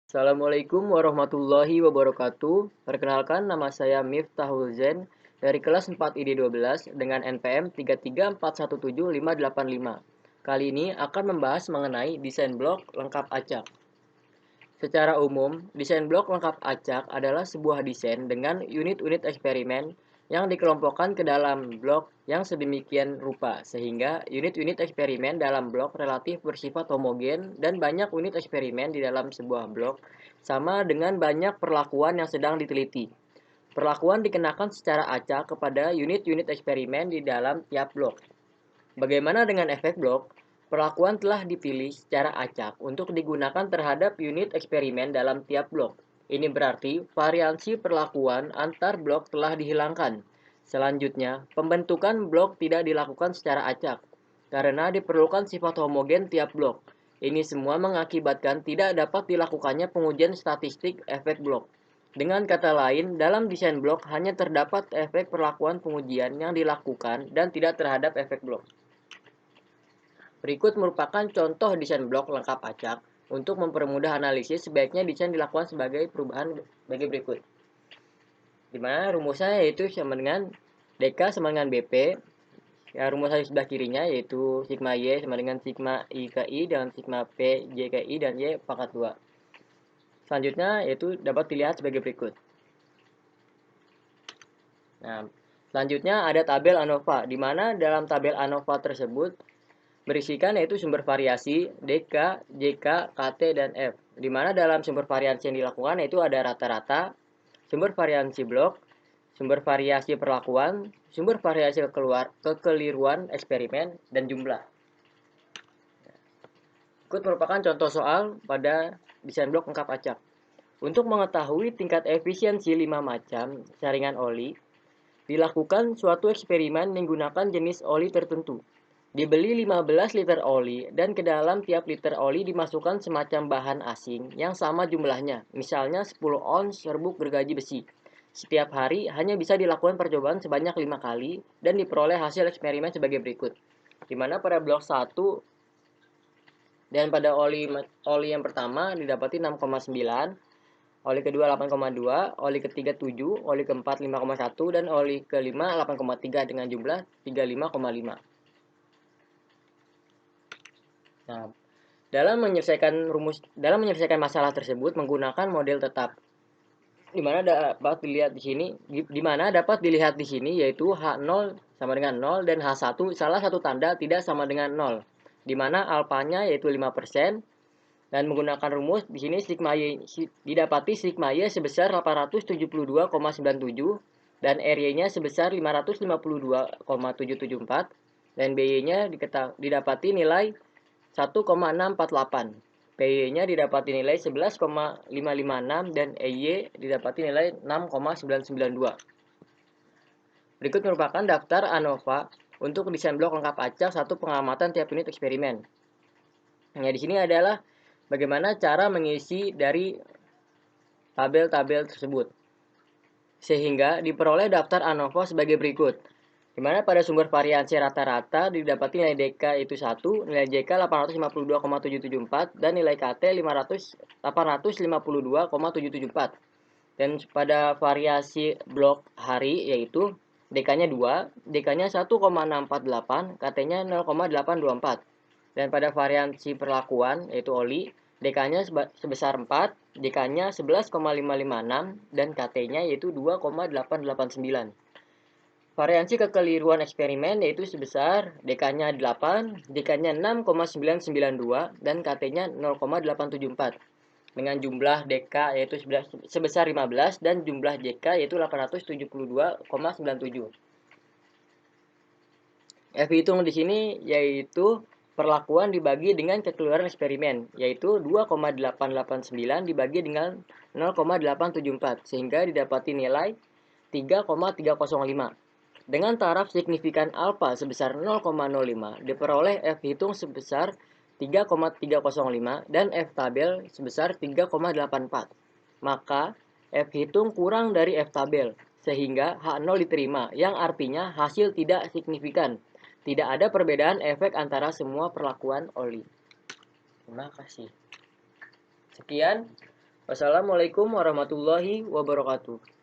Assalamualaikum warahmatullahi wabarakatuh. Perkenalkan, nama saya Miftahul Zen dari kelas 4 ID 12 dengan NPM 334175585. Kali ini akan membahas mengenai desain blok lengkap acak. Secara umum, desain blok lengkap acak adalah sebuah desain dengan unit-unit eksperimen yang dikelompokkan ke dalam blok yang sedemikian rupa, sehingga unit-unit eksperimen dalam blok relatif bersifat homogen dan banyak unit eksperimen di dalam sebuah blok sama dengan banyak perlakuan yang sedang diteliti. Perlakuan dikenakan secara acak kepada unit-unit eksperimen di dalam tiap blok. Bagaimana dengan efek blok? Perlakuan telah dipilih secara acak untuk digunakan terhadap unit eksperimen dalam tiap blok. Ini berarti variansi perlakuan antar blok telah dihilangkan. Selanjutnya, pembentukan blok tidak dilakukan secara acak, karena diperlukan sifat homogen tiap blok. Ini semua mengakibatkan tidak dapat dilakukannya pengujian statistik efek blok. Dengan kata lain, dalam desain blok hanya terdapat efek perlakuan pengujian yang dilakukan dan tidak terhadap efek blok. Berikut merupakan contoh desain blok lengkap acak. Untuk mempermudah analisis, sebaiknya desain dilakukan sebagai perubahan bagi berikut. Di mana rumusnya yaitu sama dengan DK sama dengan BP. Ya, rumus sebelah kirinya yaitu sigma Y sama dengan sigma I ke I dan sigma P J ke I dan Y pangkat 2. Selanjutnya yaitu dapat dilihat sebagai berikut. Nah, selanjutnya ada tabel ANOVA, di mana dalam tabel ANOVA tersebut berisikan yaitu sumber variasi DK, JK, KT, dan F. Di mana dalam sumber variasi yang dilakukan yaitu ada rata-rata, sumber variasi blok, sumber variasi perlakuan, sumber variasi kekeliruan eksperimen, dan jumlah. Berikut merupakan contoh soal pada desain blok lengkap acak. Untuk mengetahui tingkat efisiensi 5 macam saringan oli, dilakukan suatu eksperimen menggunakan jenis oli tertentu. Dibeli 15 liter oli dan ke dalam tiap liter oli dimasukkan semacam bahan asing yang sama jumlahnya, misalnya 10 ons serbuk gergaji besi. Setiap hari hanya bisa dilakukan percobaan sebanyak 5 kali dan diperoleh hasil eksperimen sebagai berikut. Di mana pada blok 1 dan pada oli yang pertama didapati 6,9, oli kedua 8,2, oli ketiga 7, oli keempat 5,1, dan oli kelima 8,3 dengan jumlah 35,5. Nah, dalam menyelesaikan masalah tersebut menggunakan model tetap, di mana dapat dilihat di sini yaitu H0 sama dengan 0 dan H1 salah satu tanda tidak sama dengan 0, di mana alfanya yaitu 5%. Dan menggunakan rumus di sini sigma y didapati sigma y sebesar 872,97 dan RY-nya sebesar 552,774 dan BY-nya didapati nilai 1,648. PY-nya didapati nilai 11,556 dan EY didapati nilai 6,992. Berikut merupakan daftar ANOVA untuk desain blok lengkap acak satu pengamatan tiap unit eksperimen. Nah, di sini adalah bagaimana cara mengisi dari tabel-tabel tersebut, sehingga diperoleh daftar ANOVA sebagai berikut. Di mana pada sumber variasi rata-rata didapati nilai DK itu 1, nilai JK 852,774, dan nilai KT 852,774. Dan pada variasi blok hari yaitu DK-nya 2, DK-nya 1,648, KT-nya 0,824. Dan pada variasi perlakuan yaitu oli, DK-nya sebesar 4, DK-nya 11,556, dan KT-nya yaitu 2,889. Variansi kekeliruan eksperimen yaitu sebesar DK-nya 8, DK-nya 6,992, dan KT-nya 0,874. Dengan jumlah DK yaitu sebesar 15 dan jumlah JK yaitu 872,97. F hitung di sini yaitu perlakuan dibagi dengan kekeliruan eksperimen, yaitu 2,889 dibagi dengan 0,874, sehingga didapati nilai 3,305. Dengan taraf signifikan alfa sebesar 0,05, diperoleh F hitung sebesar 3,305 dan F tabel sebesar 3,84. Maka F hitung kurang dari F tabel, sehingga H0 diterima, yang artinya hasil tidak signifikan. Tidak ada perbedaan efek antara semua perlakuan oli. Terima kasih. Sekian Wassalamualaikum warahmatullahi wabarakatuh.